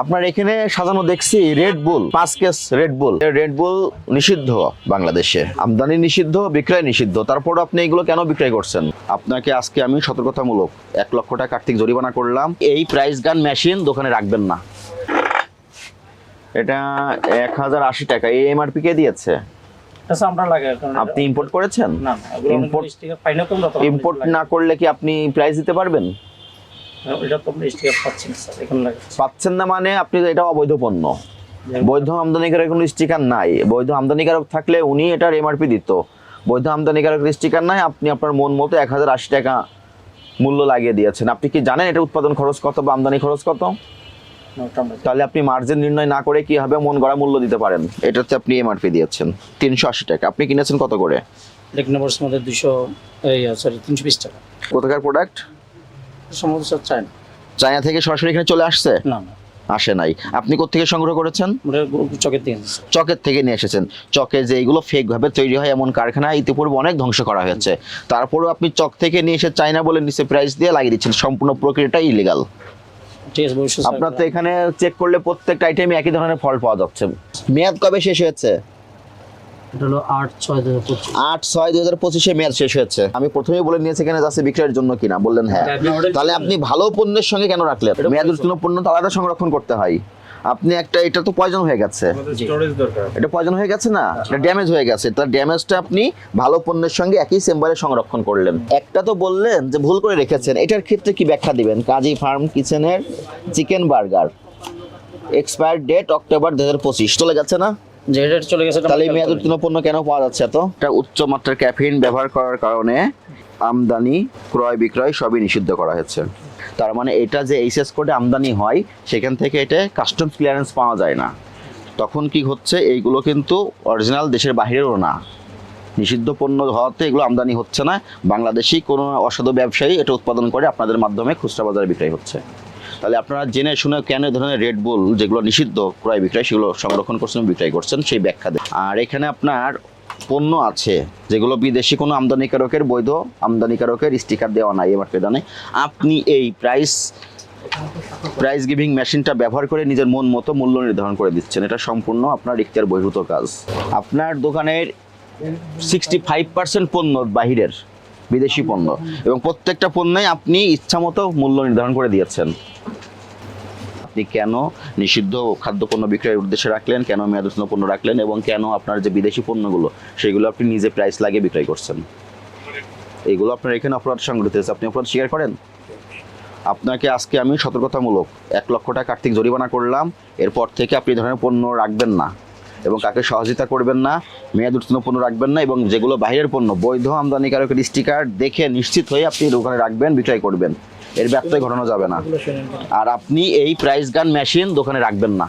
আপনার এখানে সাজানো দেখছি রেড বুল 5 কেস রেড বুল নিষিদ্ধ বাংলাদেশে, আমদানি নিষিদ্ধ, বিক্রয় নিষিদ্ধ, তারপর আপনি এগুলো কেন বিক্রয় করছেন? আপনাকে আজকে আমি সতর্কতামূলক 1 লক্ষ টাকা আর্থিক জরিমানা করলাম। এই প্রাইস গান মেশিন দোকানে রাখবেন না। এটা 1080 টাকা এই এমআরপি কে দিয়েছে? আপনি ইম্পোর্ট করেছেন? ইম্পোর্ট না করলে কি আপনি প্রাইস দিতে পারবেন? পাচ্ছেন না মানে আপনি এটা অবৈধ পণ্য। বৈধ আমদানিকারক কোনো স্টিকার নাই। বৈধ আমদানিকারক থাকলে উনি এটার এমআরপি দিত। বৈধ আমদানিকারক স্টিকার নাই, আপনি আপনার মন মতো 1080 টাকা মূল্য লাগিয়ে দিয়েছেন। আপনি কি জানেন এটা উৎপাদন খরচ কত বা আমদানি খরচ কত? তাহলে আপনি মার্জিন নির্ণয় না করে কি হবে মন গড়া মূল্য দিতে পারেন। এটাতে আপনি এমআরপি দিয়েছেন 380 টাকা। আপনি কিনেছেন কত করে? 320 টাকা। কোথাকার প্রোডাক্ট? সম্ভবত স্যার চায়না। চায়না থেকে সরাসরি এখানে চলে আসছে? না না, আসে নাই। আপনি কোত্থেকে সংগ্রহ করেছেন? চকের থেকে। চকের থেকে নিয়ে এসেছেন। চকে যে এইগুলো ফেক ভাবে তৈরি হয় এমন কারখানা ইতিপূর্বে অনেক ধ্বংস করা হয়েছে, তারপরেও আপনি চক থেকে নিয়ে এসে চায়না বলে নিচে প্রাইস দিয়ে লাগিয়ে দিচ্ছেন। সম্পূর্ণ প্রক্রিয়াটা ইলিগাল। আপনার তো এখানে চেক করলে প্রত্যেকটা আইটেমে একই ধরনের ফল পাওয়া যাচ্ছে। মেয়াদ কবে শেষ হয়েছে? এটা হলো 8/6/2025 মেয়াদ শেষ হয়েছে। আমি প্রথমেই বলে নিয়েছি এখানে যাচ্ছে বিক্রয়ের জন্য কিনা, বললেন হ্যাঁ। তাহলে আপনি ভালো পণ্যের সঙ্গে কেন রাখলেন? মেয়াদ উত্তীর্ণ পণ্য তো আলাদা সংরক্ষণ করতে হয়। আপনি একটা, এটা তো পয়জন হয়ে গেছে, এটা পয়জন হয়ে গেছে না, এটা ড্যামেজ হয়ে গেছে। তার ড্যামেজটা আপনি ভালো পণ্যের সঙ্গে একই চেম্বারে সংরক্ষণ করলেন। একটা তো বললেন যে ভুল করে রেখেছেন, এটার ক্ষেত্রে কি ব্যাখ্যা দিবেন? কাজী ফার্ম কিচেনের chicken burger expire date October 2025 চলে গেছে না? চলে গেছে। তাহলে মেয়াদ উত্তীর্ণ পণ্য কেন পাওয়া যাচ্ছে? তো এটা উচ্চ মাত্রার ক্যাফিন ব্যবহার করার কারণে আমদানি, ক্রয়, বিক্রয় সবই নিষিদ্ধ করা হয়েছে। তার মানে এটা যে এইচএস কোডে আমদানি হয় সেখান থেকে এটা কাস্টমস ক্লিয়ারেন্স পাওয়া যায় না। তখন কি হচ্ছে, এইগুলো কিন্তু অরিজিনাল দেশের বাইরেরও না, নিষিদ্ধ পণ্য হওয়াতে এগুলো আমদানি হচ্ছে না। বাংলাদেশি কোনো অসাধু ব্যবসায়ী এটা উৎপাদন করে আপনাদের মাধ্যমে খুচরা বাজারে বিক্রয় হচ্ছে। তাহলে আপনারা জেনে শুনে কেন এই ধরনের রেড বুল যেগুলো নিষিদ্ধ ক্রয় বিক্রয় সেগুলো সংরক্ষণ করছেন, বিক্রয় করছেন, সেই ব্যাখ্যা দেন। আর এখানে আপনার পণ্য আছে যেগুলো বিদেশি কোনো আমদানিকারকের, বৈধ আমদানিকারকের স্টিকার দেওয়া নাই, এমআরপি দেওয়া নাই। আপনি এই প্রাইস গিভিং মেশিনটা ব্যবহার করে নিজের মন মতো মূল্য নির্ধারণ করে দিচ্ছেন। এটা সম্পূর্ণ আপনার ইখতিয়ার বহির্ভূত কাজ। আপনার দোকানের 65% পণ্য বাহিরের, বিদেশি পণ্য, এবং প্রত্যেকটা পণ্যে আপনি ইচ্ছামতো মূল্য নির্ধারণ করে দিয়েছেন। আপনি কেন নিষিদ্ধ খাদ্যপণ্য বিক্রয়ের উদ্দেশ্যে রাখলেন, কেন মেয়াদ উত্তীর্ণ পণ্য রাখলেন, এবং কেন আপনার যে বিদেশি পণ্যগুলো সেগুলো আপনি নিজে প্রাইস লাগিয়ে বিক্রয় করছেন? এগুলো আপনার এখানে অপরাধ সংগঠিত হয়েছে। আপনি অপরাধ স্বীকার করেন? আপনাকে আজকে আমি সতর্কতামূলক 1 লক্ষ টাকা আর্থিক জরিমানা করলাম। এরপর থেকে আপনি এই ধরনের পণ্য রাখবেন না এবং কাকে সহযোগিতা করবেন না, মেয়াদ উত্তীর্ণ পণ্য রাখবেন না, এবং যেগুলো বাইরের পণ্য বৈধ আমদানিকারকের স্টিকার দেখে নিশ্চিত হয়ে আপনি দোকানে রাখবেন, বিক্রয় করবেন। এর ব্যত্যয় ঘটানো যাবে না। আর আপনি এই প্রাইস গান মেশিন দোকানে রাখবেন না।